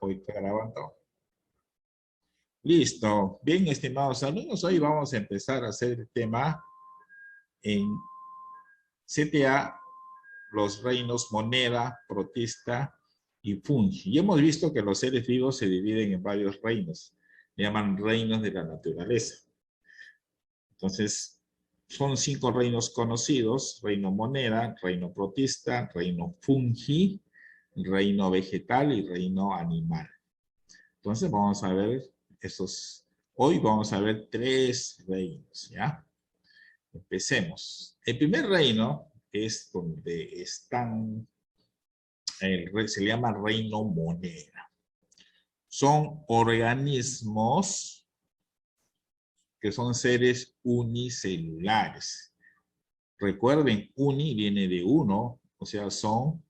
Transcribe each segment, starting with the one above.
Hoy está grabando. Listo. Bien, estimados alumnos, hoy vamos a empezar a hacer el tema en CTA, los reinos moneda, protista y fungi. Y hemos visto que los seres vivos se dividen en varios reinos. Se llaman reinos de la naturaleza. Entonces, son 5 reinos conocidos: reino moneda, reino protista, reino fungi, reino vegetal y reino animal. Entonces vamos a ver hoy vamos a ver 3 reinos, ¿ya? Empecemos. El primer reino es donde están, se le llama reino moneda. Son organismos que son seres unicelulares. Recuerden, uni viene de uno, o sea, son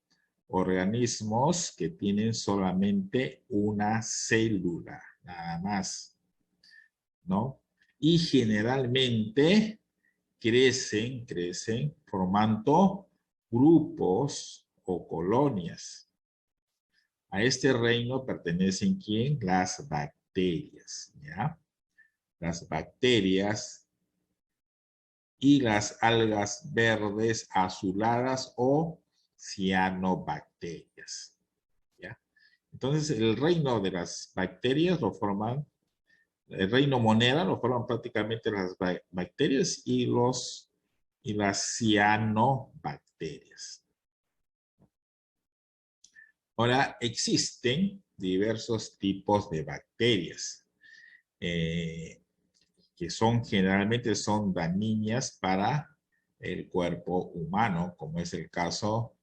organismos que tienen solamente una célula, nada más, ¿no? Y generalmente crecen formando grupos o colonias. A este reino pertenecen, ¿quién? Las bacterias, ¿ya? Las bacterias y las algas verdes azuladas o cianobacterias, ¿ya? Entonces, el reino de las bacterias lo forman, el reino moneda lo forman prácticamente las bacterias y las cianobacterias. Ahora, existen diversos tipos de bacterias que generalmente son dañinas para el cuerpo humano, como es el caso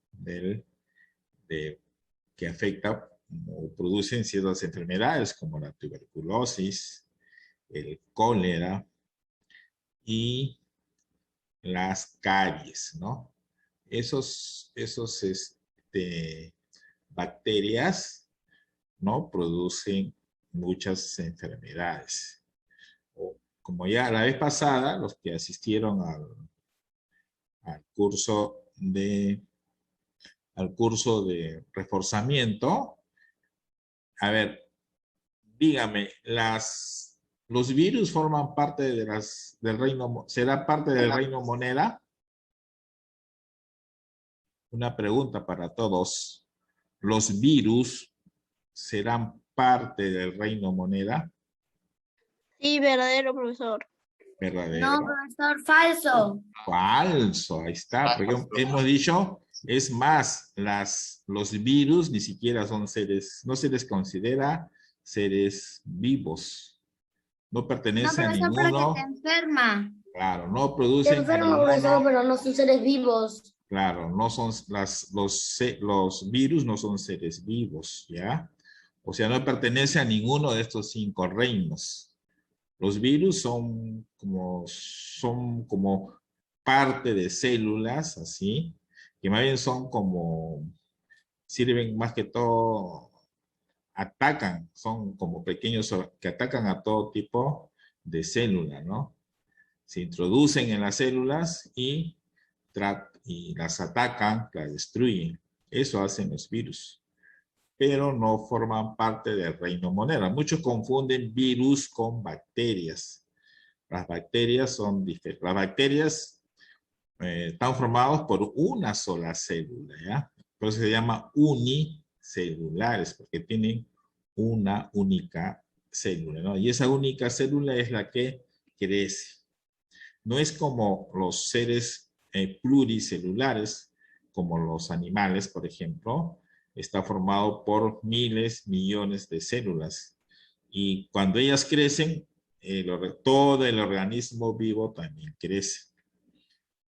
que afecta o producen ciertas enfermedades como la tuberculosis, el cólera y las caries, ¿no? Esos bacterias, ¿no? Producen muchas enfermedades. Como ya la vez pasada, los que asistieron al curso de reforzamiento, a ver, dígame, los virus forman parte del reino, ¿será parte del reino moneda? Una pregunta para todos. ¿Los virus serán parte del reino moneda? Sí, verdadero, profesor. ¿Verdadero? No, profesor, falso. Falso, ahí está, porque hemos dicho, es más, los virus ni siquiera son seres, no se les considera seres vivos. No pertenece a ninguno. Porque te enferma. Claro, no producen Te a enferma, ninguno. profesor, pero no son seres vivos. Claro, no son los virus no son seres vivos, ¿ya? O sea, no pertenece a ninguno de estos 5 reinos. Los virus son como parte de células, así, que más bien sirven más que todo, son como pequeños que atacan a todo tipo de célula, ¿no? Se introducen en las células y las atacan, las destruyen. Eso hacen los virus, pero no forman parte del reino moneda. Muchos confunden virus con bacterias. Las bacterias son diferentes. Las bacterias están formadas por una sola célula, ¿ya? Por eso se llama unicelulares, porque tienen una única célula, ¿no? Y esa única célula es la que crece. No es como los seres pluricelulares, como los animales, por ejemplo, está formado por miles, millones de células. Y cuando ellas crecen, todo el organismo vivo también crece.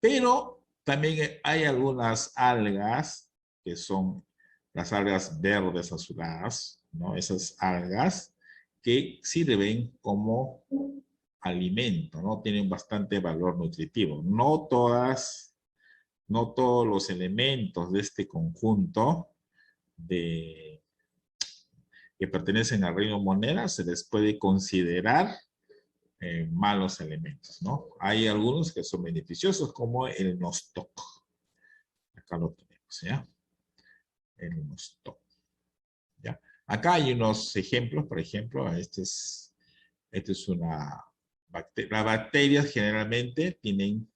Pero también hay algunas algas, que son las algas verdes azuladas, ¿no? Esas algas que sirven como alimento, ¿no? Tienen bastante valor nutritivo. No todos los elementos de este conjunto que pertenecen al reino moneda se les puede considerar malos elementos, ¿no? Hay algunos que son beneficiosos, como el nostoc. Acá lo tenemos, ¿ya? El nostoc, ¿ya? Acá hay unos ejemplos, por ejemplo, esta es una bacteria. Las bacterias generalmente tienen,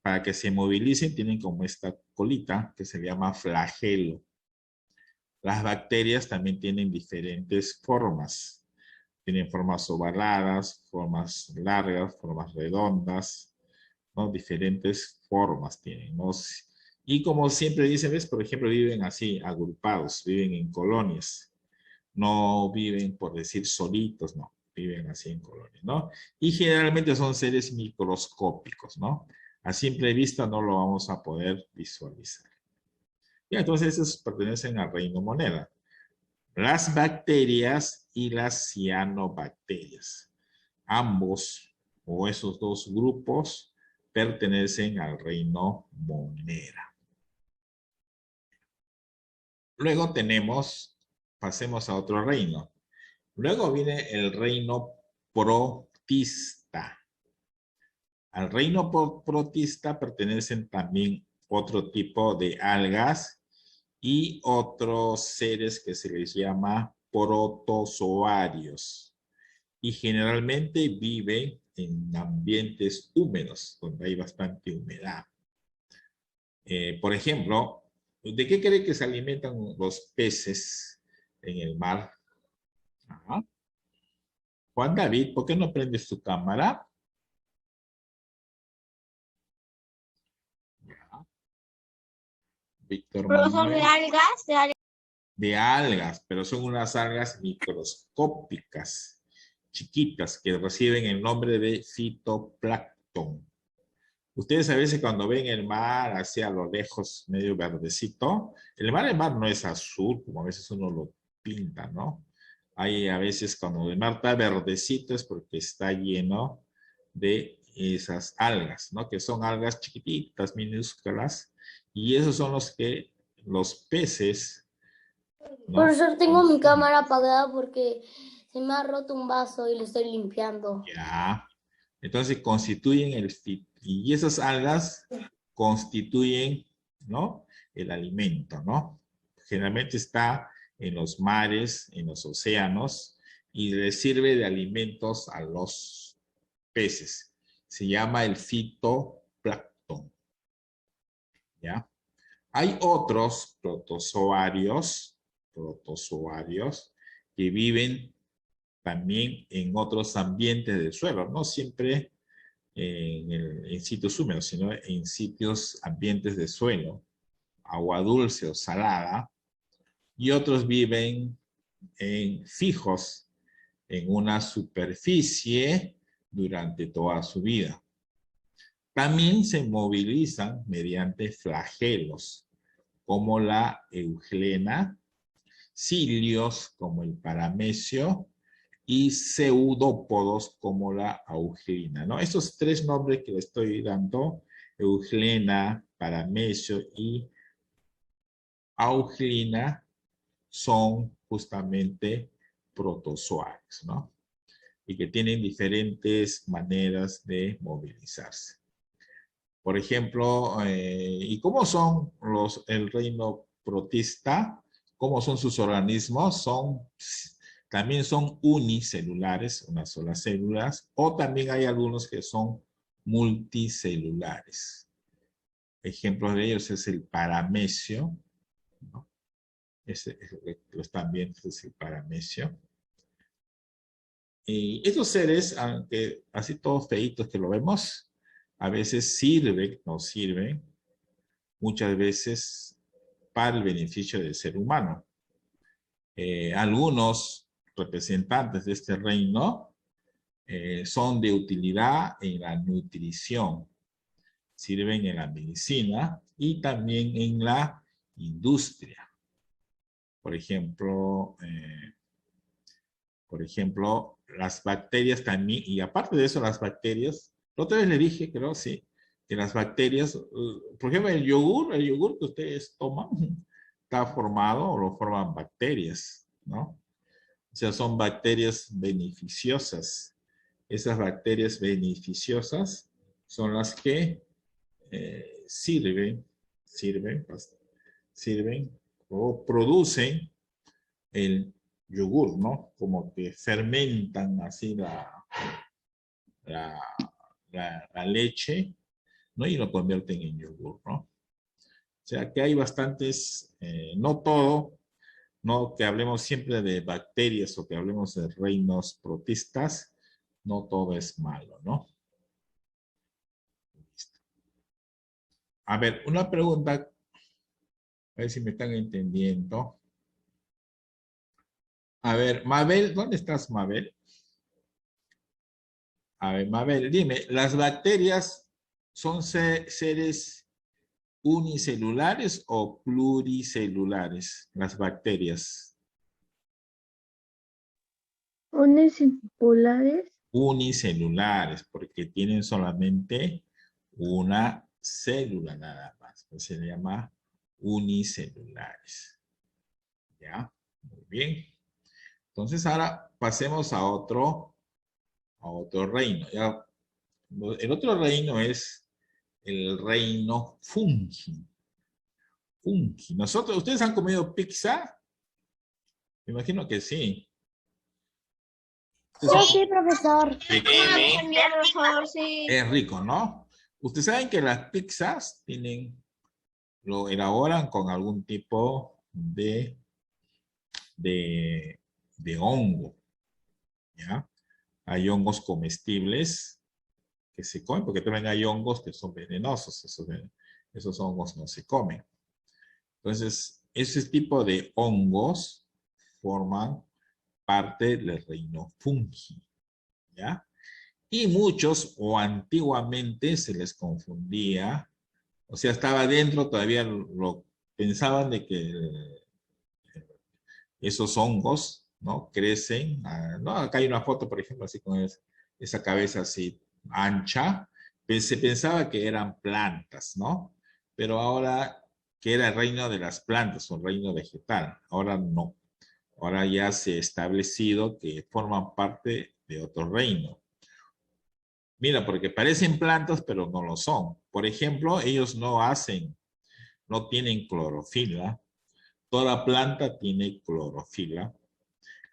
para que se movilicen, tienen como esta colita que se llama flagelo. Las bacterias también tienen diferentes formas. Tienen formas ovaladas, formas largas, formas redondas, ¿no? Diferentes formas tienen, ¿no? Y como siempre dicen, ¿ves? Por ejemplo, viven así, agrupados, viven en colonias. No viven, por decir, solitos, no. Viven así en colonias, ¿no? Y generalmente son seres microscópicos, ¿no? A simple vista no lo vamos a poder visualizar. Ya, entonces esos pertenecen al reino moneda. Las bacterias y las cianobacterias. Ambos, o esos dos grupos, pertenecen al reino monera. Luego tenemos, pasemos a otro reino. Luego viene el reino protista. Al reino protista pertenecen también otro tipo de algas y otros seres que se les llama protozoarios. Y generalmente viven en ambientes húmedos, donde hay bastante humedad. Por ejemplo, ¿de qué cree que se alimentan los peces en el mar? Ajá. Juan David, ¿por qué no prendes tu cámara? Ya. Víctor Profesor, de Manuel. algas, de algas. De algas, pero son unas algas microscópicas, chiquitas, que reciben el nombre de fitoplancton. Ustedes a veces cuando ven el mar hacia lo lejos, medio verdecito, el mar no es azul, como a veces uno lo pinta, ¿no? Hay a veces cuando el mar está verdecito es porque está lleno de esas algas, ¿no? Que son algas chiquititas, minúsculas, y esos son los que los peces, ¿no? Profesor, tengo mi cámara apagada porque se me ha roto un vaso y lo estoy limpiando. Ya. Entonces constituyen y esas algas constituyen, ¿no? El alimento, ¿no? Generalmente está en los mares, en los océanos, y les sirve de alimentos a los peces. Se llama el fitoplancton, ¿ya? Hay otros protozoarios que viven también en otros ambientes del suelo, no siempre en sitios húmedos, sino en sitios, ambientes de suelo, agua dulce o salada, y otros viven fijos en una superficie durante toda su vida. También se movilizan mediante flagelos, como la euglena, cilios como el paramecio y pseudópodos como la auglina, ¿no? Estos tres nombres que le estoy dando, euglena, paramecio y auglina, son justamente protozoarios, ¿no? Y que tienen diferentes maneras de movilizarse. Por ejemplo, ¿y cómo son el reino protista? ¿Cómo son sus organismos? También son unicelulares, una sola células, o también hay algunos que son multicelulares. Ejemplos de ellos es el paramecio, ¿no? Lo están viendo, es el paramecio. Y estos seres, aunque así todos feitos que lo vemos, a veces nos sirven, muchas veces para el beneficio del ser humano. Algunos representantes de este reino son de utilidad en la nutrición, sirven en la medicina y también en la industria. Por ejemplo, las bacterias también, y aparte de eso, las bacterias, la otra vez le dije, creo, sí, que las bacterias, por ejemplo, el yogur que ustedes toman, está formado o lo forman bacterias, ¿no? O sea, son bacterias beneficiosas. Esas bacterias beneficiosas son las que sirven o producen el yogur, ¿no? Como que fermentan así la leche, ¿no? Y lo convierten en yogur, ¿no? O sea que hay bastantes, no todo, no que hablemos siempre de bacterias o que hablemos de reinos protistas, no todo es malo, ¿no? A ver, una pregunta, a ver si me están entendiendo. A ver, Mabel, ¿dónde estás, Mabel? A ver, Mabel, dime, ¿las bacterias son seres unicelulares o pluricelulares? Las bacterias. Unicirculares. Unicelulares, porque tienen solamente una célula nada más. Pues se llama unicelulares. ¿Ya? Muy bien. Entonces ahora pasemos a otro reino. Ya, el otro reino es el reino fungi. Fungi. ¿Ustedes han comido pizza? Me imagino que sí. Sí, profesor. También, profesor, sí. Es rico, ¿no? Ustedes saben que las pizzas lo elaboran con algún tipo de hongo, ¿ya? Hay hongos comestibles que se comen, porque también hay hongos que son venenosos, esos hongos no se comen. Entonces, ese tipo de hongos forman parte del reino fungi, ¿ya? Y muchos, o antiguamente se les confundía, o sea, estaba dentro, todavía lo pensaban de que esos hongos, ¿no? Crecen, ¿no? Acá hay una foto, por ejemplo, así con esa cabeza así ancha, se pensaba que eran plantas, ¿no? Pero ahora que era el reino de las plantas, un reino vegetal, ahora no. Ahora ya se ha establecido que forman parte de otro reino. Mira, porque parecen plantas, pero no lo son. Por ejemplo, ellos no tienen clorofila. Toda planta tiene clorofila,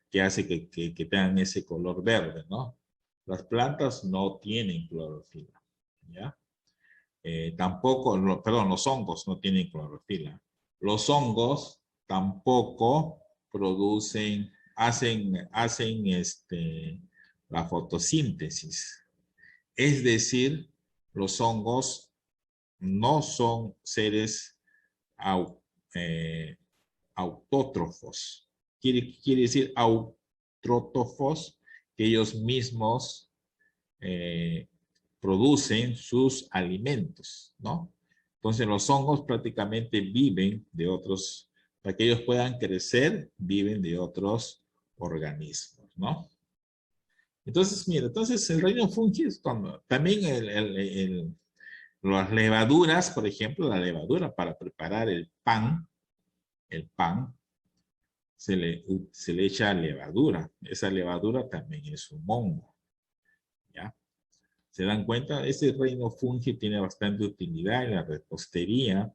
que hace que tengan ese color verde, ¿no? Las plantas no tienen clorofila, ¿ya? Tampoco, perdón, los hongos no tienen clorofila. Los hongos tampoco hacen la fotosíntesis. Es decir, los hongos no son seres eh, autótrofos. Quiere decir autrótrofos, que ellos mismos producen sus alimentos, ¿no? Entonces los hongos prácticamente viven de otros, para que ellos puedan crecer, viven de otros organismos, ¿no? Entonces, mira, entonces el reino fungi es también las levaduras, por ejemplo, la levadura para preparar el pan se le echa levadura. Esa levadura también es un hongo, ¿ya? ¿Se dan cuenta? Ese reino fungi tiene bastante utilidad en la repostería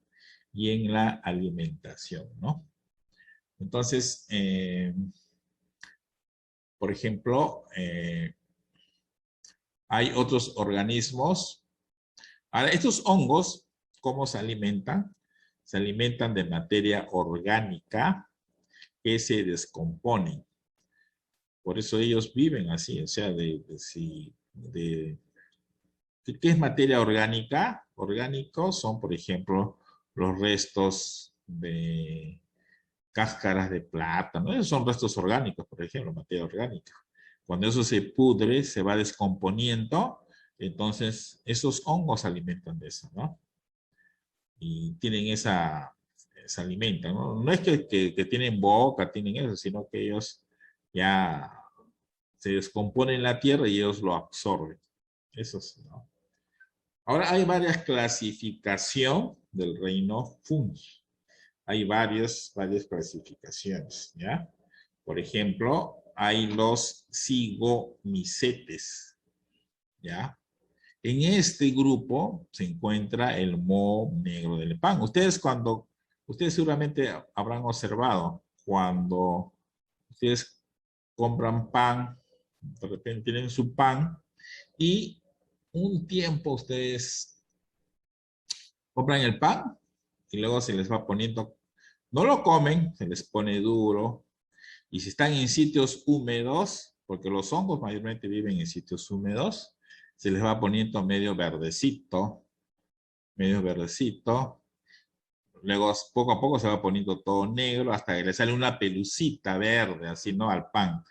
y en la alimentación, ¿no? Entonces, por ejemplo, hay otros organismos. Ahora, estos hongos, ¿cómo se alimentan? Se alimentan de materia orgánica que se descomponen. Por eso ellos viven así, o sea, ¿qué es materia orgánica? Orgánicos son, por ejemplo, los restos de cáscaras de plátano. Esos son restos orgánicos, por ejemplo, materia orgánica. Cuando eso se pudre, se va descomponiendo, entonces esos hongos se alimentan de eso, ¿no? Y tienen se alimentan, ¿no? No es que tienen boca, tienen eso, sino que ellos ya se descomponen en la tierra y ellos lo absorben. Eso sí, ¿no? Ahora hay varias clasificaciones del reino fungi. Hay varias clasificaciones, ¿ya? Por ejemplo, hay los zigomicetes, ¿ya? En este grupo se encuentra el moho negro del pan. Ustedes seguramente habrán observado cuando ustedes compran pan, de repente tienen su pan, y un tiempo ustedes compran el pan, y luego se les va poniendo, no lo comen, se les pone duro, y si están en sitios húmedos, porque los hongos mayormente viven en sitios húmedos, se les va poniendo medio verdecito, luego poco a poco se va poniendo todo negro hasta que le sale una pelucita verde, así, ¿no? Al pan.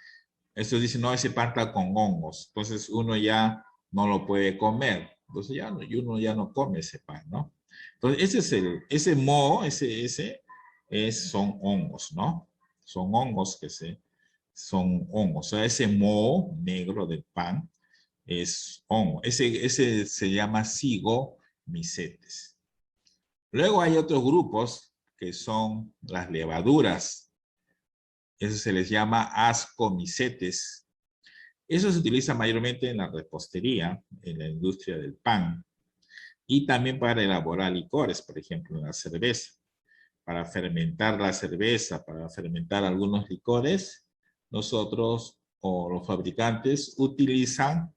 Eso dice, no, ese pan está con hongos, entonces uno ya no lo puede comer, entonces ya y uno ya no come ese pan, ¿no? Entonces ese moho, son hongos, ¿no? Son hongos son hongos, o sea, ese moho negro del pan es hongo, ese se llama Zygomycetes. Luego hay otros grupos que son las levaduras. Eso se les llama Ascomycetes. Eso se utiliza mayormente en la repostería, en la industria del pan. Y también para elaborar licores, por ejemplo, en la cerveza. Para fermentar la cerveza, para fermentar algunos licores, nosotros o los fabricantes utilizan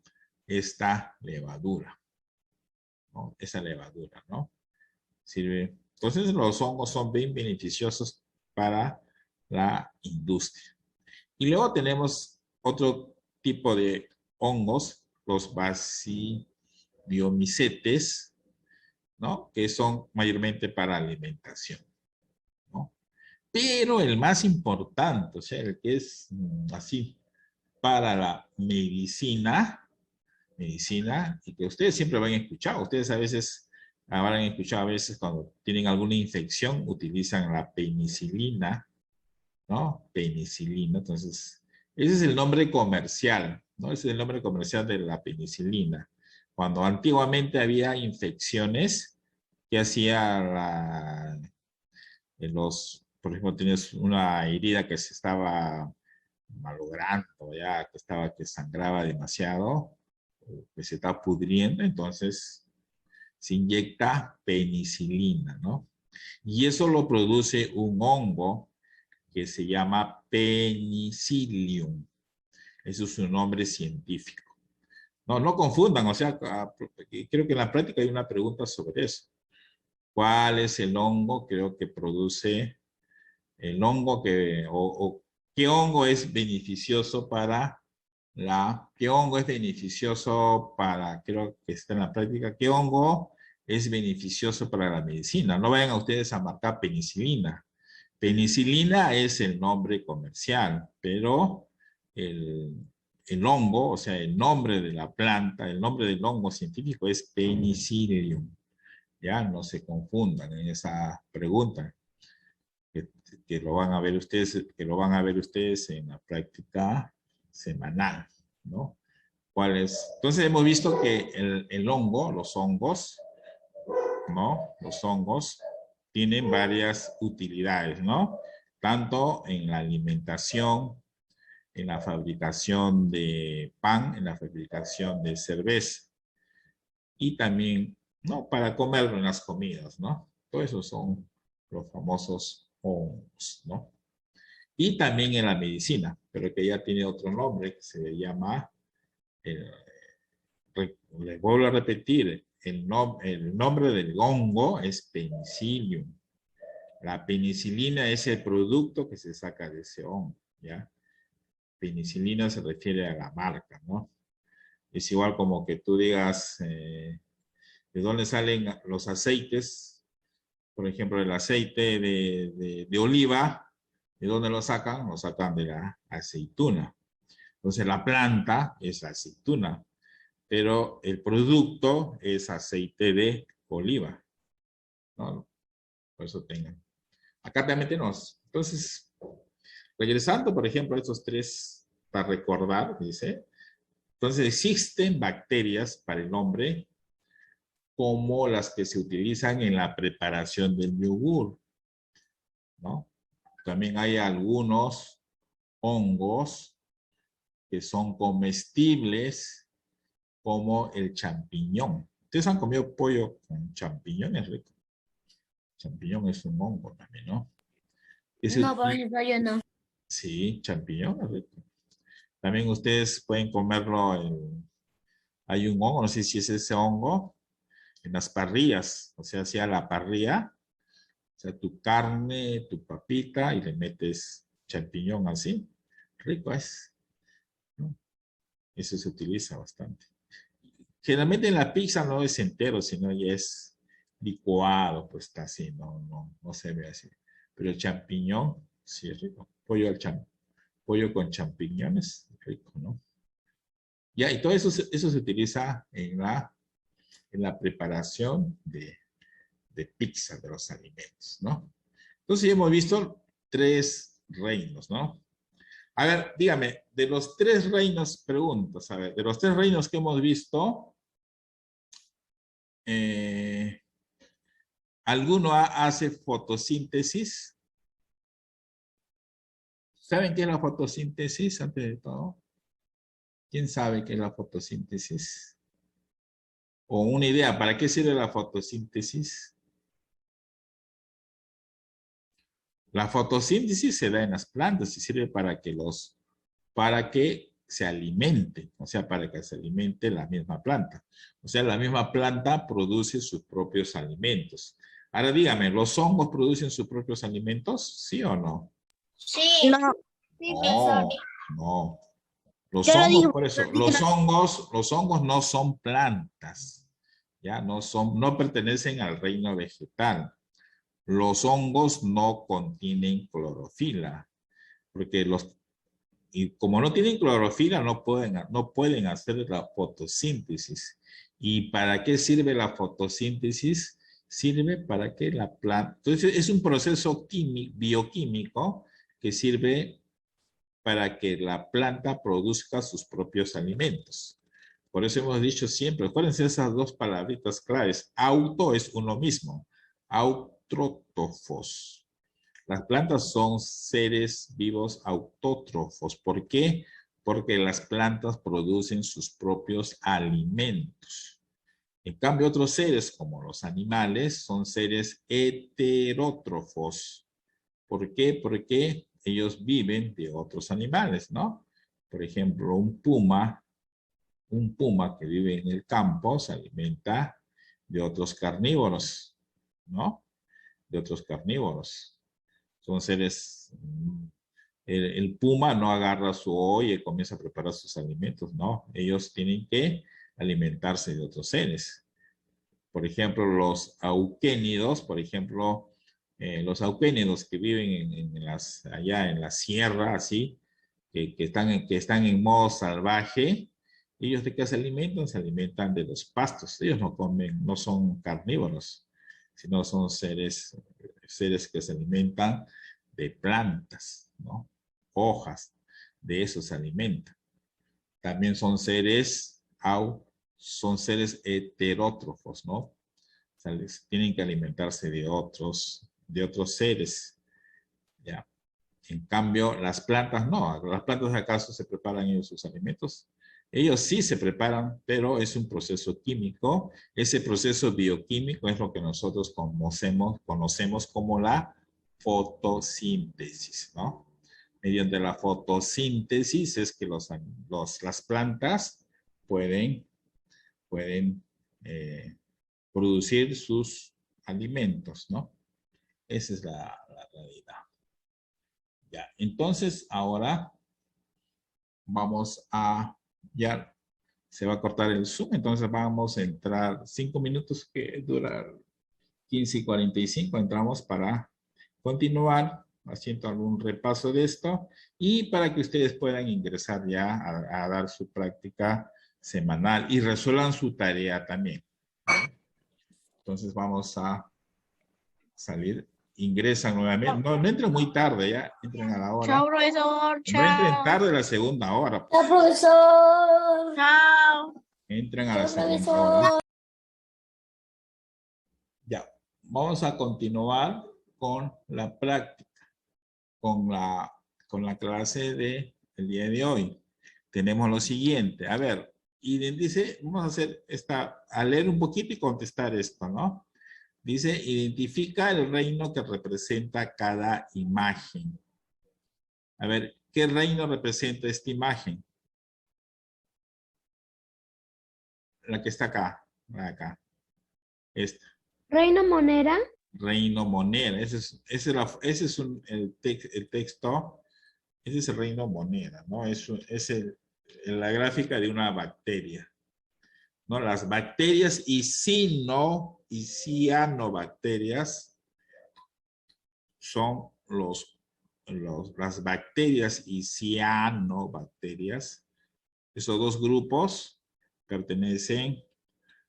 esta levadura, ¿no? Esa levadura, ¿no? Sirve. Entonces los hongos son bien beneficiosos para la industria. Y luego tenemos otro tipo de hongos, los basidiomicetes, ¿no? Que son mayormente para alimentación, ¿no? Pero el más importante, o sea, el que es así para la medicina, y que ustedes siempre van a escuchar, ustedes a veces habrán escuchado a veces cuando tienen alguna infección, utilizan la penicilina, ¿no? Penicilina, entonces, ese es el nombre comercial, ¿no? Ese es el nombre comercial de la penicilina. Cuando antiguamente había infecciones que hacía por ejemplo, tienes una herida que se estaba malogrando, ya que sangraba demasiado, que se está pudriendo, entonces se inyecta penicilina, ¿no? Y eso lo produce un hongo que se llama Penicillium. Eso es su nombre científico. No confundan, o sea, creo que en la práctica hay una pregunta sobre eso. ¿Cuál es el hongo? Creo que produce el hongo o qué hongo es beneficioso qué hongo es beneficioso creo que está en la práctica, qué hongo es beneficioso para la medicina. No vayan a ustedes a marcar penicilina. Penicilina es el nombre comercial, pero el hongo, o sea, el nombre de la planta, el nombre del hongo científico es Penicillium. Ya, no se confundan en esa pregunta, que lo van a ver ustedes en la práctica semanal, ¿no? Entonces hemos visto que el hongo, los hongos, ¿no? Los hongos tienen varias utilidades, ¿no? Tanto en la alimentación, en la fabricación de pan, en la fabricación de cerveza. Y también, ¿no? Para comerlo en las comidas, ¿no? Todo eso son los famosos hongos, ¿no? Y también en la medicina, pero que ya tiene otro nombre, que se le llama, les vuelvo a repetir, el nombre del hongo es Penicillium. La penicilina es el producto que se saca de ese hongo, ¿ya? Penicilina se refiere a la marca, ¿no? Es igual como que tú digas, ¿de dónde salen los aceites? Por ejemplo, el aceite de oliva, ¿de dónde lo sacan? Lo sacan de la aceituna. Entonces la planta es aceituna, pero el producto es aceite de oliva, ¿no? Por eso tengan. Acá también tenemos. Entonces, regresando, por ejemplo, a estos tres, para recordar, dice, entonces existen bacterias para el hombre como las que se utilizan en la preparación del yogur, ¿no? También hay algunos hongos que son comestibles, como el champiñón. ¿Ustedes han comido pollo con champiñón? Es rico. Champiñón es un hongo también, ¿no? No, por ejemplo, yo no. Sí, champiñón es rico. También ustedes pueden comerlo hay un hongo, no sé si es ese hongo, en las parrillas, o sea, hacia la parrilla, o sea, tu carne, tu papita y le metes champiñón así. Rico es, ¿no? Eso se utiliza bastante. Generalmente en la pizza no es entero, sino ya es licuado, pues está así, no se ve así. Pero el champiñón, sí es rico. Pollo con champiñones, rico, ¿no? Ya, y todo eso, eso se utiliza en la preparación de pizza, de los alimentos, ¿no? Entonces ya hemos visto 3 reinos, ¿no? A ver, dígame, de los 3 reinos, preguntas, a ver, de los 3 reinos que hemos visto, eh, ¿alguno hace fotosíntesis? ¿Saben qué es la fotosíntesis antes de todo? ¿Quién sabe qué es la fotosíntesis? O una idea, ¿para qué sirve la fotosíntesis? La fotosíntesis se da en las plantas y sirve para que se alimente, o sea, para que se alimente la misma planta. O sea, la misma planta produce sus propios alimentos. Ahora dígame, ¿los hongos producen sus propios alimentos? ¿Sí o no? Sí. No. Sí, profesor. No, no. Los Yo lo hongos, digo. por eso, los hongos no son plantas, ya no pertenecen al reino vegetal. Los hongos no contienen clorofila, porque y como no tienen clorofila, no pueden hacer la fotosíntesis. ¿Y para qué sirve la fotosíntesis? Sirve para que la planta... Entonces, es un proceso bioquímico que sirve para que la planta produzca sus propios alimentos. Por eso hemos dicho siempre, acuérdense esas 2 palabritas claves. Auto es uno mismo. Autótrofos. Las plantas son seres vivos autótrofos. ¿Por qué? Porque las plantas producen sus propios alimentos. En cambio, otros seres, como los animales, son seres heterótrofos. ¿Por qué? Porque ellos viven de otros animales, ¿no? Por ejemplo, un puma que vive en el campo se alimenta de otros carnívoros, ¿no? De otros carnívoros. Son seres, el puma no agarra su olla y comienza a preparar sus alimentos, no. Ellos tienen que alimentarse de otros seres. Por ejemplo, los auquénidos, por ejemplo, los auquénidos que viven allá en la sierra, así, que están en modo salvaje, ellos de qué se alimentan? Se alimentan de los pastos. Ellos no comen, no son carnívoros, sino son seres que se alimentan de plantas, ¿no? Hojas, de eso se alimentan. También son seres heterótrofos, ¿no? O sea, tienen que alimentarse de otros seres, ¿ya? En cambio, las plantas no. ¿Las plantas acaso se preparan ellos sus alimentos? Ellos sí se preparan, pero es un proceso químico. Ese proceso bioquímico es lo que nosotros conocemos como la fotosíntesis, ¿no? Mediante la fotosíntesis es que las plantas pueden producir sus alimentos, ¿no? Esa es la realidad. Ya, entonces ahora ya se va a cortar el Zoom, entonces vamos a entrar 5 minutos que dura 15:45, entramos para continuar haciendo algún repaso de esto y para que ustedes puedan ingresar ya a dar su práctica semanal y resuelvan su tarea también. Entonces vamos a salir. Ingresan nuevamente. No entren muy tarde, ya. Entren a la hora. Chao, profesor. Chao. No entren tarde a la segunda hora. Chao, profesor. Chao. Entren a la Chao, segunda profesor. hora. Ya. Vamos a continuar con la práctica, con la clase del día de hoy. Tenemos lo siguiente. A ver, vamos a leer un poquito y contestar esto, ¿no? Dice, identifica el reino que representa cada imagen. A ver, ¿qué reino representa esta imagen? La que está acá, acá. Esta. Reino Monera. Reino Monera. Ese es el texto. Ese es el reino Monera, ¿no? Es la gráfica de una bacteria, ¿no? Las bacterias y cianobacterias son las bacterias y cianobacterias. Esos dos grupos pertenecen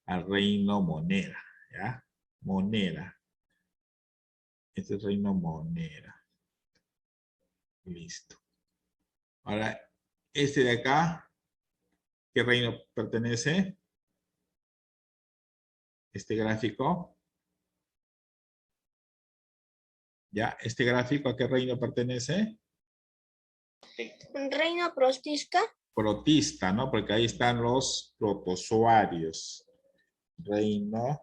al reino Monera, ¿ya? Monera. Este es el reino Monera. Listo. Ahora, este de acá, ¿qué reino pertenece? Este gráfico. ¿Ya? Este gráfico, ¿a qué reino pertenece? Reino Prostista. Protista, ¿no? Porque ahí están los protozoarios. Reino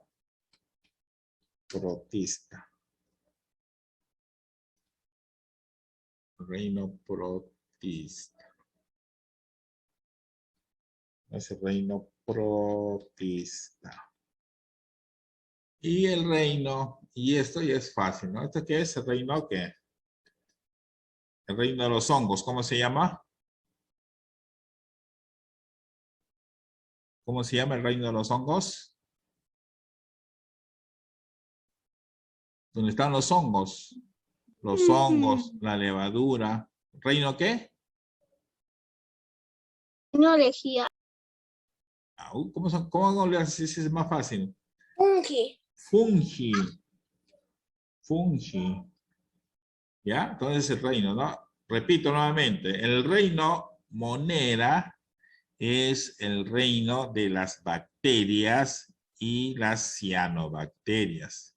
protista. Reino protista. Ese reino protista. Y el reino, y esto ya es fácil, ¿no? ¿Esto qué es? ¿El reino qué? El reino de los hongos, ¿cómo se llama? ¿Cómo se llama el reino de los hongos? ¿Dónde están los hongos? Los hongos, la levadura. ¿Reino qué? No elegía. ¿Cómo le haces? Es más fácil. Fungi. Fungi. Fungi. ¿Ya? Entonces el reino, ¿no? Repito nuevamente. El reino Monera es el reino de las bacterias y las cianobacterias.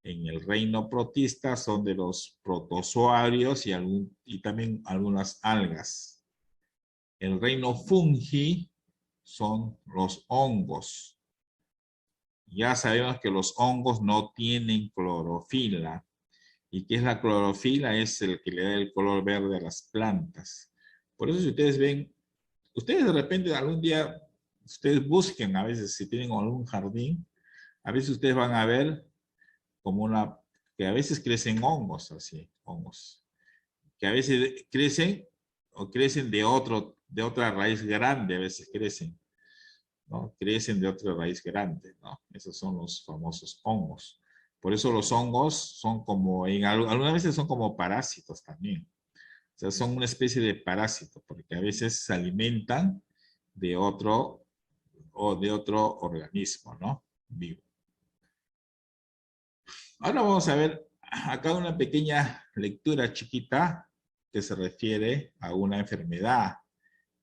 En el reino protista son de los protozoarios y también algunas algas. El reino fungi son los hongos. Ya sabemos que los hongos no tienen clorofila. ¿Y qué es la clorofila? Es el que le da el color verde a las plantas. Por eso si ustedes ven, ustedes de repente algún día, ustedes busquen a veces si tienen algún jardín, a veces ustedes van a ver como que a veces crecen hongos así, hongos. Que a veces crecen o crecen de otra raíz grande, a veces crecen, ¿no? Crecen de otra raíz grande, ¿no? Esos son los famosos hongos. Por eso los hongos son como, algunas veces son como parásitos también. O sea, son una especie de parásito, porque a veces se alimentan de otro organismo, ¿no? Vivo. Ahora vamos a ver acá una pequeña lectura chiquita que se refiere a una enfermedad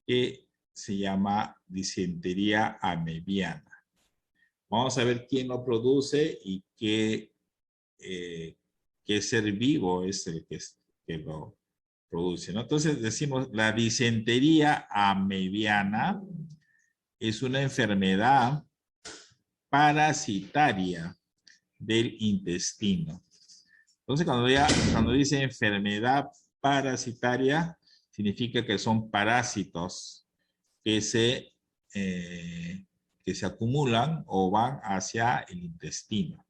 que se llama disentería amebiana. Vamos a ver quién lo produce y qué ser vivo es el que lo produce, ¿no? Entonces decimos, la disentería amebiana es una enfermedad parasitaria del intestino. Entonces, cuando dice enfermedad parasitaria, significa que son parásitos que se acumulan o van hacia el intestino.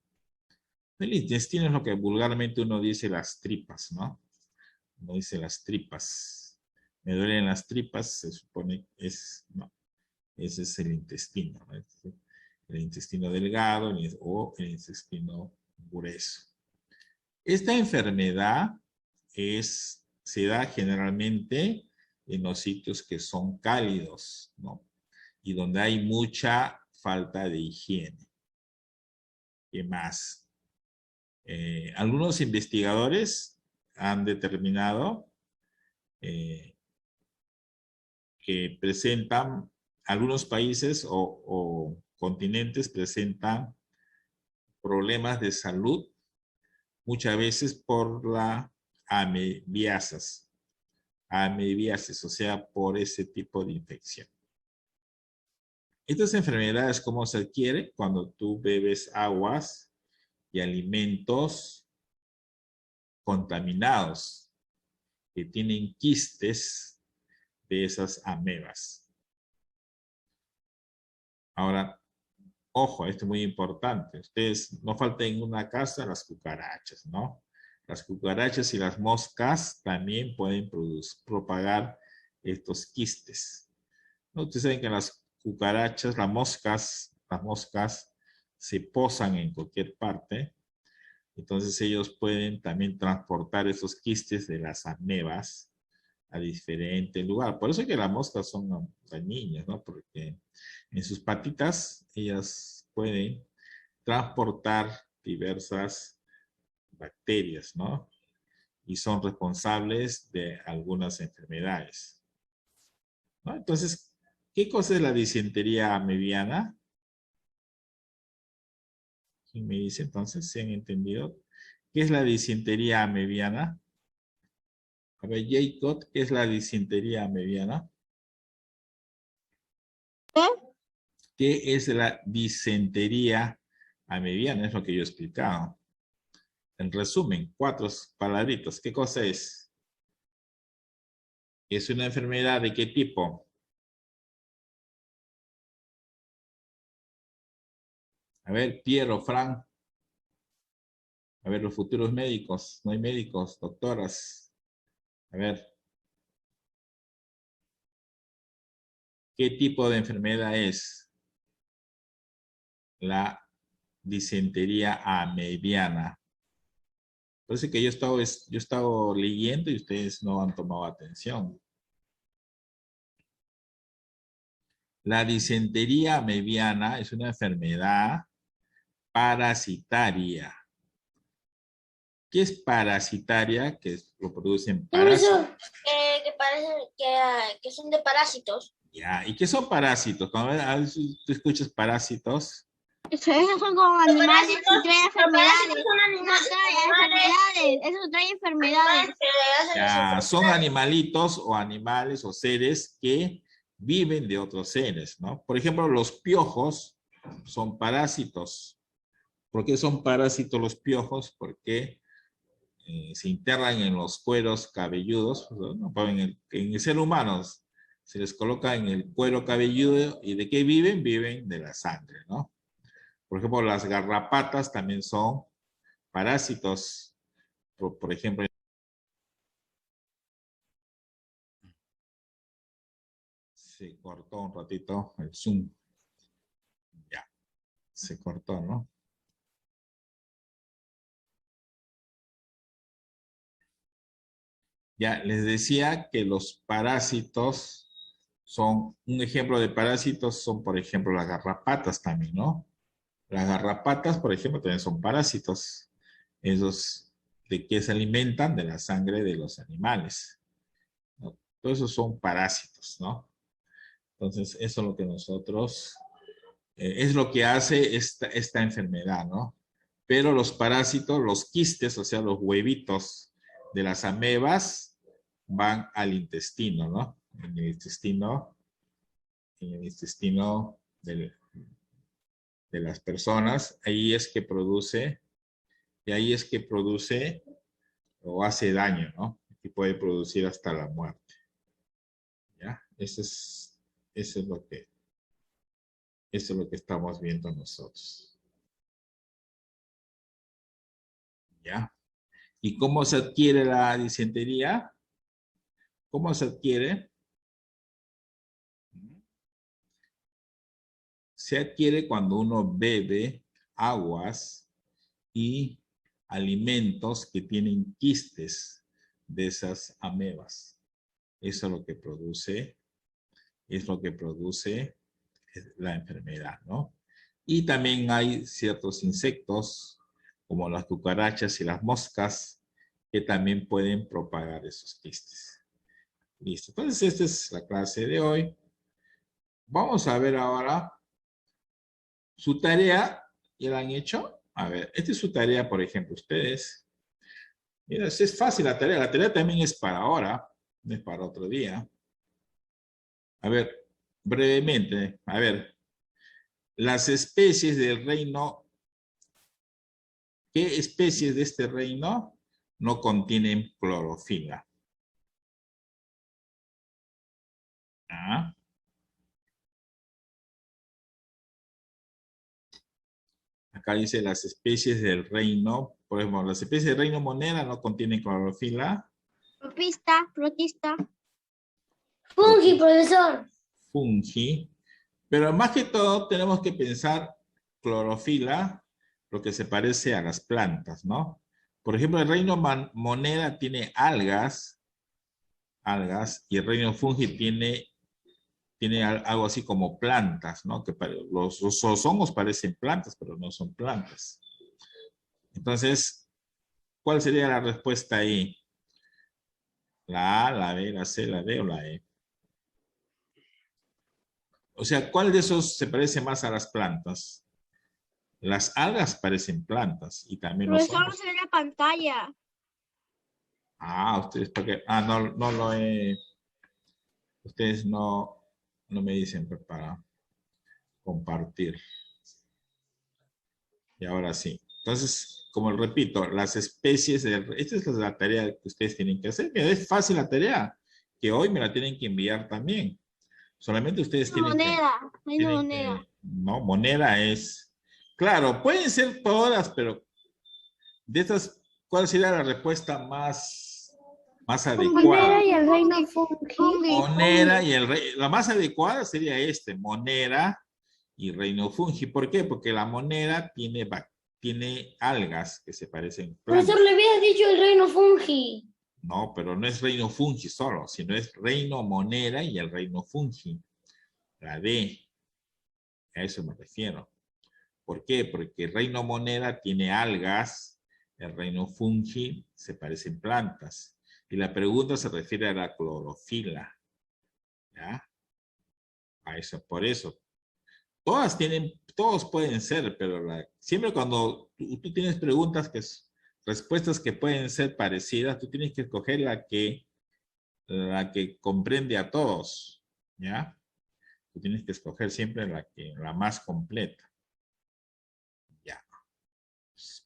El intestino es lo que vulgarmente uno dice las tripas, ¿no? Uno dice las tripas. Me duelen las tripas, se supone no, ese es el intestino, ¿no? El intestino delgado o el intestino grueso. Esta enfermedad se da generalmente en los sitios que son cálidos, ¿no? Y donde hay mucha falta de higiene. ¿Qué más? Algunos investigadores han determinado que algunos países o continentes presentan problemas de salud muchas veces por la amebiasis, o sea, por ese tipo de infección. Estas enfermedades, ¿cómo se adquiere? Cuando tú bebes aguas y alimentos contaminados. que tienen quistes de esas amebas. Ahora, ojo, esto es muy importante. Ustedes no falten en una casa las cucarachas, ¿no? Las cucarachas y las moscas también pueden propagar estos quistes. ¿No? Ustedes saben que las cucarachas, las moscas se posan en cualquier parte. Entonces ellos pueden también transportar esos quistes de las amebas a diferentes lugares. Por eso es que las moscas son dañinas, ¿no? Porque en sus patitas ellas pueden transportar diversas bacterias, ¿no? Y son responsables de algunas enfermedades, ¿no? Entonces, ¿qué cosa es la disentería amebiana? ¿Quién me dice entonces? ¿Se han entendido? ¿Qué es la disentería amebiana? A ver, Jacob, ¿qué es la disentería amebiana? ¿Qué es la disentería amebiana? Es lo que yo he explicado. En resumen, 4 palabritas. ¿Qué cosa es? ¿Es una enfermedad de qué tipo? A ver, Piero, Fran. A ver, los futuros médicos. No hay médicos, doctoras. A ver. ¿Qué tipo de enfermedad es? La disentería amebiana. Parece que yo he estado leyendo y ustedes no han tomado atención. La disentería amebiana es una enfermedad parasitaria. ¿Qué es parasitaria? Que lo producen parásitos. Que son de parásitos. Ya, ¿y qué son parásitos? Cuando a veces tú escuchas parásitos. Esos son como animales que traen enfermedades. Eso trae enfermedades. Ya, son animalitos o animales o seres que viven de otros seres, ¿no? Por ejemplo, los piojos son parásitos. ¿Por qué son parásitos los piojos? Porque se internan en los cueros cabelludos, ¿no? En el ser humano se les coloca en el cuero cabelludo. ¿Y de qué viven? Viven de la sangre, ¿no? Por ejemplo, las garrapatas también son parásitos. Por ejemplo, se cortó un ratito el Zoom. Ya, se cortó, ¿no? Ya, les decía que los parásitos son, un ejemplo de parásitos son, por ejemplo, las garrapatas también, ¿no? Las garrapatas, por ejemplo, también son parásitos. Esos de que se alimentan de la sangre de los animales, ¿no? Todos esos son parásitos, ¿no? Entonces, eso es lo que nosotros, es lo que hace esta enfermedad, ¿no? Pero los parásitos, los quistes, o sea, los huevitos de las amebas, van al intestino, ¿no? En el intestino de las personas, ahí es que produce, y ahí es que produce o hace daño, ¿no? Y puede producir hasta la muerte. ¿Ya? Eso es lo que estamos viendo nosotros. ¿Ya? ¿Y cómo se adquiere la disentería? ¿Cómo se adquiere? Se adquiere cuando uno bebe aguas y alimentos que tienen quistes de esas amebas. Eso es lo que produce la enfermedad, ¿no? Y también hay ciertos insectos, como las cucarachas y las moscas, que también pueden propagar esos quistes. Listo, entonces esta es la clase de hoy. Vamos a ver ahora su tarea. ¿Ya la han hecho? A ver, esta es su tarea, por ejemplo, ustedes. Mira, es fácil la tarea. La tarea también es para ahora, no es para otro día. A ver, brevemente, a ver. Las especies del reino, ¿qué especies de este reino no contienen clorofila? Acá dice las especies del reino. Por ejemplo, las especies del reino monera no contienen clorofila. Protista. Fungi, profesor. Fungi. Pero más que todo tenemos que pensar clorofila, lo que se parece a las plantas, ¿no? Por ejemplo, el reino monera tiene algas, y el reino fungi tiene algo así como plantas, ¿no? Que los hongos parecen plantas, pero no son plantas. Entonces, ¿cuál sería la respuesta ahí? ¿La A, la B, la C, la D o la E? O sea, ¿cuál de esos se parece más a las plantas? Las algas parecen plantas y también los Profesor, hongos. en la pantalla. Ah, ustedes, porque, no lo he, ustedes no me dicen pues, para compartir. Y ahora sí. Entonces, como repito, las especies, esta es la tarea que ustedes tienen que hacer. Mira, es fácil la tarea, que hoy me la tienen que enviar también. Solamente ustedes tienen Moneda. no, moneda es, claro, pueden ser todas, pero de estas, ¿cuál sería la respuesta más adecuada? Monera y el reino fungi. Monera y el rey, la más adecuada sería monera y reino fungi. ¿Por qué? Porque la monera tiene algas que se parecen a plantas. Profesor, le había dicho el reino fungi. No, pero no es reino fungi solo, sino es reino monera y el reino fungi. La D. A eso me refiero. ¿Por qué? Porque el reino monera tiene algas, el reino fungi se parecen plantas. Y la pregunta se refiere a la clorofila. ¿Ya? A eso, por eso. Todos pueden ser, pero siempre cuando tú tienes preguntas respuestas que pueden ser parecidas, tú tienes que escoger la que comprende a todos, ¿ya? Tú tienes que escoger siempre la más completa. Ya.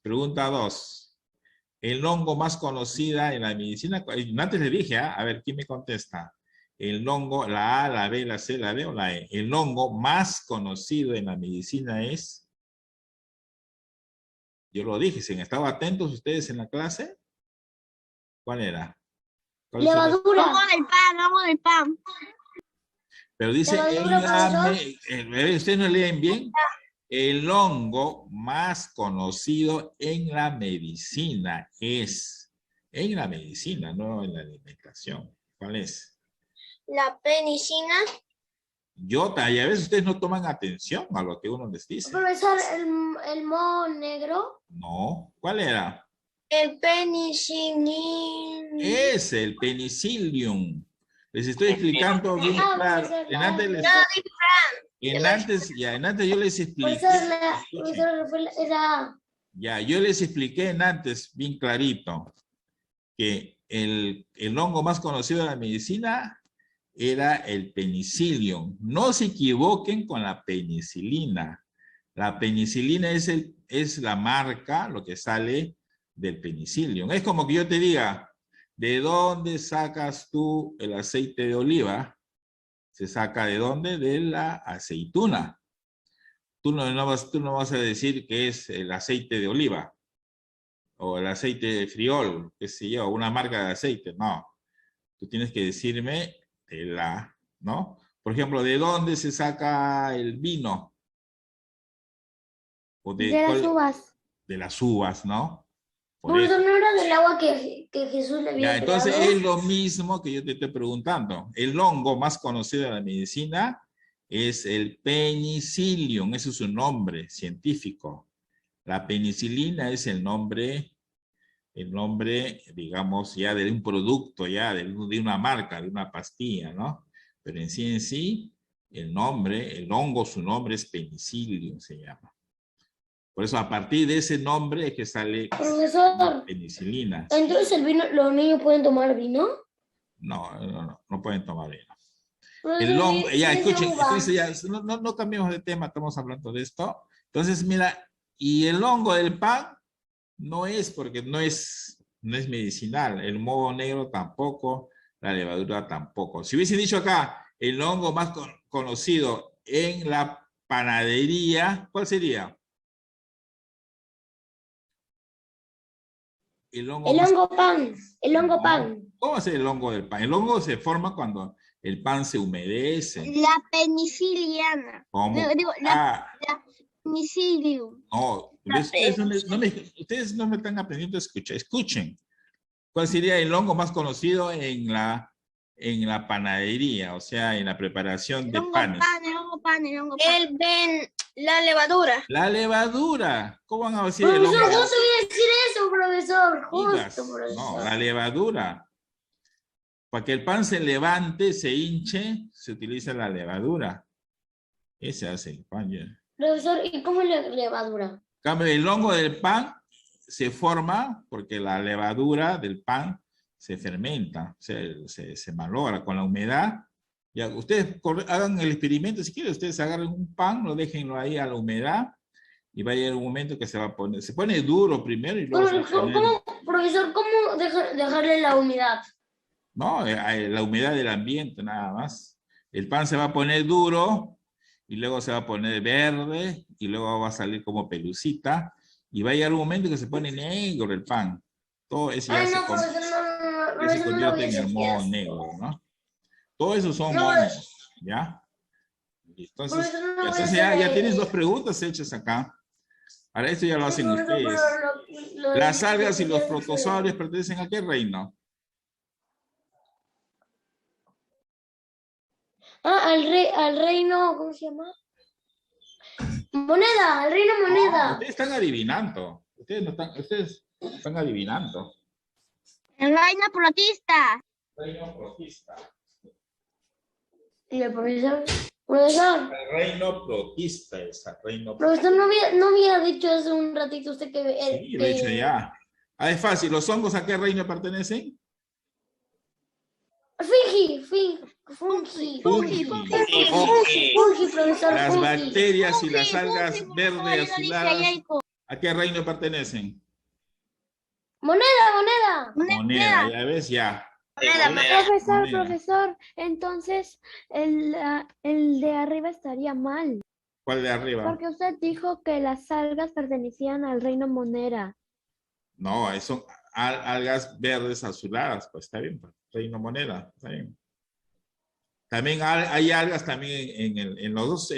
Pregunta 2. El hongo más conocida en la medicina, antes le dije, a ver, ¿quién me contesta? El hongo, la A, la B, la C, la D o la E. El hongo más conocido en la medicina es, yo lo dije, si han estado atentos ustedes en la clase, ¿cuál era? Levadura. Hongo del pan. Pero dice, ustedes no leen bien, el hongo más conocido en la medicina es, en la medicina, no en la alimentación. ¿Cuál es? La penicilina. Y a veces ustedes no toman atención a lo que uno les dice. Profesor, el moho negro. No, ¿cuál era? El penicillium. Es el penicillium. Les estoy explicando bien claro. En antes yo les expliqué. Ya, yo les expliqué en antes bien clarito que el hongo más conocido de la medicina era el penicillium. No se equivoquen con la penicilina. La penicilina es la marca, lo que sale del penicillium. Es como que yo te diga, ¿de dónde sacas tú el aceite de oliva? Se saca ¿de dónde? De la aceituna. Tú no vas a decir que es el aceite de oliva o el aceite de friol, qué sé yo, una marca de aceite. No. Tú tienes que decirme ¿no? Por ejemplo, ¿de dónde se saca el vino? O de las uvas. De las uvas, ¿no? Por eso no era del agua que Jesús le había creado. Entonces es lo mismo que yo te estoy preguntando. El hongo más conocido de la medicina es el penicillium. Ese es su nombre científico. La penicilina es el nombre, digamos, ya de un producto, ya de una marca, de una pastilla, ¿no? Pero en sí, el hongo, su nombre es penicillium, se llama. Por eso, a partir de ese nombre es que sale Profesor, penicilina. Entonces, ¿el vino, los niños pueden tomar vino? No pueden tomar vino. Profesor, El hongo, ya, escuchen, entonces ya, no cambiemos de tema, estamos hablando de esto. Entonces, mira, y el hongo del pan no es porque no es medicinal. El moho negro tampoco, la levadura tampoco. Si hubiese dicho acá, el hongo más conocido en la panadería, ¿cuál sería? El hongo El más- hongo pan. El hongo No. pan. ¿Cómo es el hongo del pan? El hongo se forma cuando el pan se humedece. La peniciliana. ¿Cómo? Digo, la Ah, penicillium. no. La Ustedes no me están aprendiendo a escuchar. Escuchen. ¿Cuál sería el hongo más conocido en la panadería? O sea, en la preparación de panes. El hongo pan, el hongo pan. La levadura. La levadura. ¿Cómo van a decir el Profesor, hongo? justo iba a decir eso, profesor. Higas. Justo, profesor. No, la levadura. Para que el pan se levante, se hinche, se utiliza la levadura. Ese hace el pan. Ya. Profesor, ¿y cómo es la levadura? En cambio, el hongo del pan se forma porque la levadura del pan se fermenta, se malogra con la humedad. Ya, ustedes hagan el experimento, si quieren, ustedes agarren un pan, lo déjenlo ahí a la humedad y va a llegar un momento que se va a poner, se pone duro primero y luego se va a poner... Profesor, ¿cómo dejarle la humedad? No, la humedad del ambiente nada más. El pan se va a poner duro y luego se va a poner verde y luego va a salir como pelucita y va a llegar un momento que se pone negro el pan. Todo eso ya Ay, se, no, profesor, no, que se profesor, no convierte voy a en el decir moho eso. negro, ¿no? Todo eso son No, mohos, ¿ya? Entonces, profesor, no voy a entonces hacer ya tienes dos preguntas hechas acá. Ahora esto ya lo hacen Profesor, ustedes. lo Las de- algas y los lo de- protozoarios pertenecen a qué reino? Al reino, ¿cómo se llama? Moneda, al reino No, moneda. ustedes están adivinando. Ustedes están adivinando. El reino protista. Reino protista. Y el profesor, profesor, El reino protista es el reino. profesor, no había dicho hace un ratito usted que... Sí, lo he dicho ya. Ah, es fácil. ¿Los hongos a qué reino pertenecen? Fungi, Fungi. profesor, Las fungi. bacterias y las algas Fungi, verdes lo dice aciladas, Yaiko. ¿a qué reino pertenecen? Moneda. Moneda, ya ves, ya. Profesor, Moneda. profesor, entonces el de arriba estaría mal, ¿Cuál de arriba? porque usted dijo que las algas pertenecían al reino Monera. No, son algas verdes azuladas, pues está bien, pues, reino moneda, está bien. También hay algas también en los dos,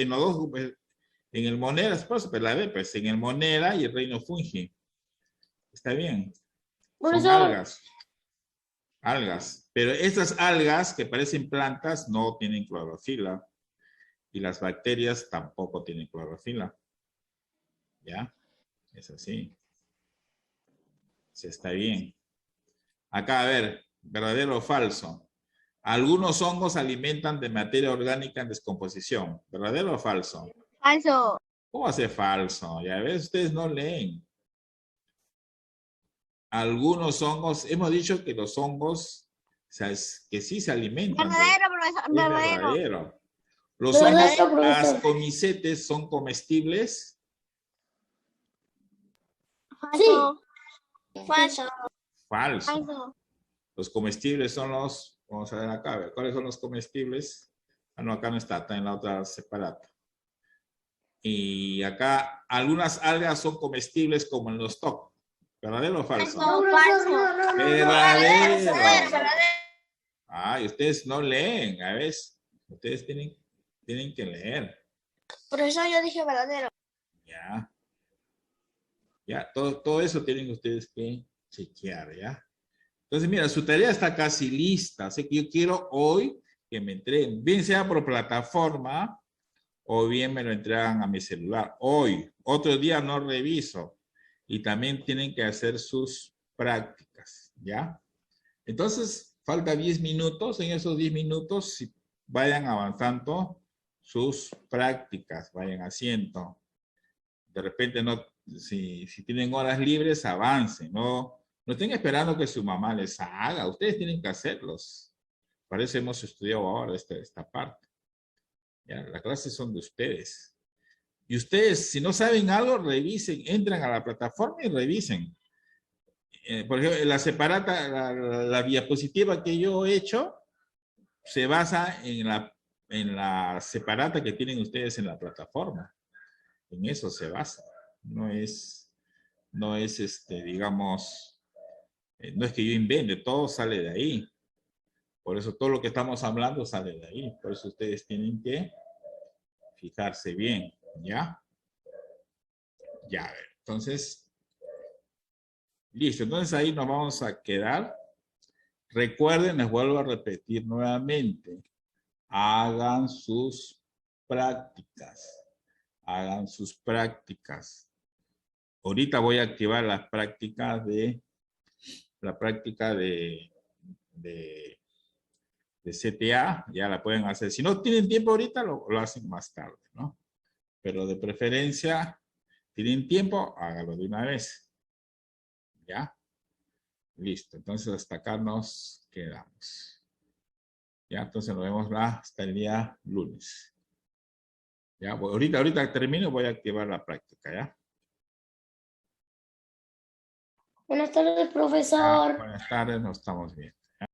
pues, en el moneda, pues la ve, pues en el moneda y el reino fungi. Está bien. Son Profesor, algas. Pero estas algas que parecen plantas no tienen clorofila. Y las bacterias tampoco tienen clorofila. ¿Ya? Es así. Sí, está bien. Acá, a ver, verdadero o falso. Algunos hongos se alimentan de materia orgánica en descomposición. ¿Verdadero o falso? Falso. ¿Cómo hace falso? Ya ves, ustedes no leen. Algunos hongos, hemos dicho que los hongos, o sea, que sí se alimentan. Verdadero, profesor. Es Verdadero. verdadero. Los Verdadero, hongos profesor. ascomicetes son comestibles. Falso. Falso. Falso. Falso. Los comestibles son los, vamos a ver acá, a ver, ¿cuáles son los comestibles? Ah, no, acá no está en la otra separata. Y acá, algunas algas son comestibles como en los TOC. ¿Verdadero o falso? No, profesor, falso. Verdadero. Verdadero. Ay, ustedes no leen, a ver. Ustedes tienen que leer. Profesor, yo dije verdadero. Ya. Ya, todo eso tienen ustedes que chequear, ¿ya? Entonces, mira, su tarea está casi lista. Así que yo quiero hoy que me entreguen, bien sea por plataforma o bien me lo entregan a mi celular. Hoy, otro día no reviso. Y también tienen que hacer sus prácticas, ¿ya? Entonces, falta 10 minutos. En esos 10 minutos, si vayan avanzando sus prácticas, vayan haciendo. De repente, no, si tienen horas libres, avancen. No estén esperando que su mamá les haga. Ustedes tienen que hacerlos. Para eso hemos estudiado ahora esta parte. ¿Ya? Las clases son de ustedes. Y ustedes, si no saben algo, revisen, entran a la plataforma y revisen. Por ejemplo, la separata, la diapositiva que yo he hecho, se basa en la separata que tienen ustedes en la plataforma. En eso se basa. No es digamos, No es que yo invente, todo sale de ahí. Por eso todo lo que estamos hablando sale de ahí. Por eso ustedes tienen que fijarse bien, ¿ya? Ya, a ver. Entonces, listo. Entonces ahí nos vamos a quedar. Recuerden, les vuelvo a repetir nuevamente. Hagan sus prácticas. Hagan sus prácticas. Ahorita voy a activar las prácticas de CTA, ya la pueden hacer. Si no tienen tiempo ahorita, lo hacen más tarde, ¿no? Pero de preferencia, tienen tiempo, hágalo de una vez. ¿Ya? Listo. Entonces, hasta acá nos quedamos. Ya, entonces nos vemos hasta el día lunes. Ya, ahorita termino, voy a activar la práctica, ¿ya? Buenas tardes, profesor. Buenas tardes, nos estamos viendo.